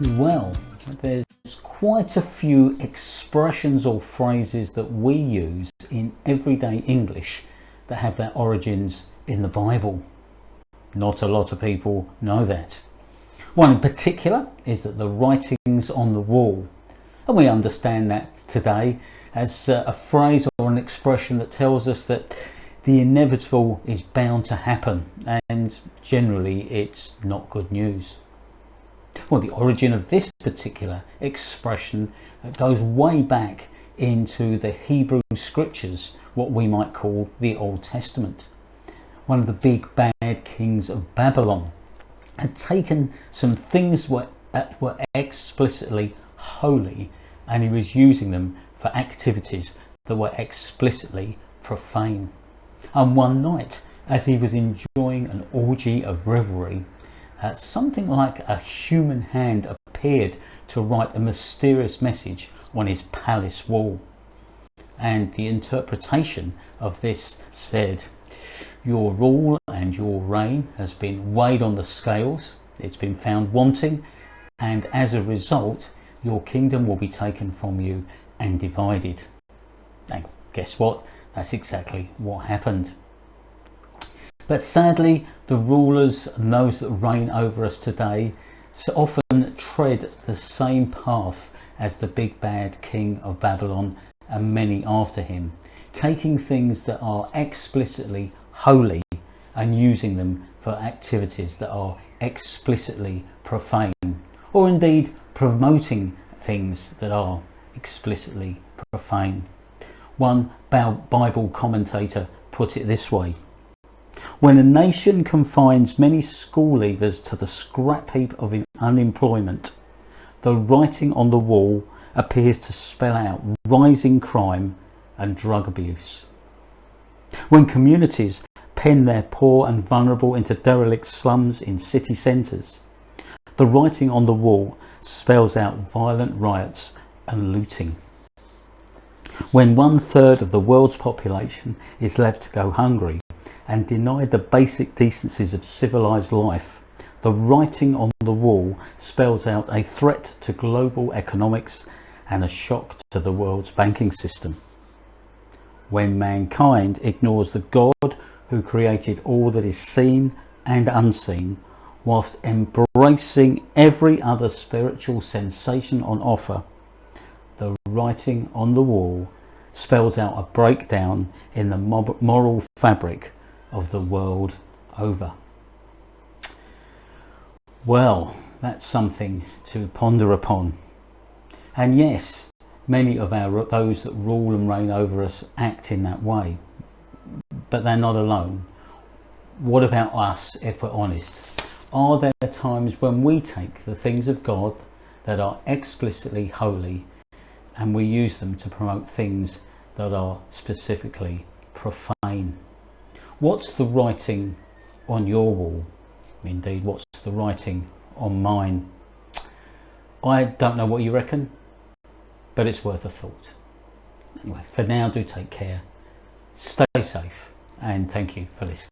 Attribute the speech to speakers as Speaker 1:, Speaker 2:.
Speaker 1: Well, there's quite a few expressions or phrases that we use in everyday English that have their origins in the Bible. Not a lot of people know that. One in particular is that the writings on the wall, and we understand that today as a phrase or an expression that tells us that the inevitable is bound to happen, and generally it's not good news. Well, the origin of this particular expression goes way back into the Hebrew scriptures, what we might call the Old Testament. One of the big bad kings of Babylon had taken some things that were explicitly holy, and he was using them for activities that were explicitly profane. And one night, as he was enjoying an orgy of revelry, something like a human hand appeared to write a mysterious message on his palace wall. And the interpretation of this said, "Your rule and your reign has been weighed on the scales, it's been found wanting, and as a result, your kingdom will be taken from you and divided." And guess what? That's exactly what happened. But sadly, the rulers and those that reign over us today so often tread the same path as the big bad king of Babylon and many after him, taking things that are explicitly holy and using them for activities that are explicitly profane, or indeed promoting things that are explicitly profane. One Bible commentator put it this way: "When a nation confines many school leavers to the scrap heap of unemployment, the writing on the wall appears to spell out rising crime and drug abuse. When communities pen their poor and vulnerable into derelict slums in city centres, the writing on the wall spells out violent riots and looting. When 1/3 of the world's population is left to go hungry and denied the basic decencies of civilized life, the writing on the wall spells out a threat to global economics and a shock to the world's banking system. When mankind ignores the God who created all that is seen and unseen, whilst embracing every other spiritual sensation on offer, the writing on the wall spells out a breakdown in the moral fabric of the world over." Well, that's something to ponder upon. And yes, many of those that rule and reign over us act in that way, but they're not alone. What about us, if we're honest? Are there times when we take the things of God that are explicitly holy and we use them to promote things that are specifically profane? What's the writing on your wall? Indeed, what's the writing on mine? I don't know what you reckon, but it's worth a thought. Anyway, for now, do take care, stay safe, and thank you for listening.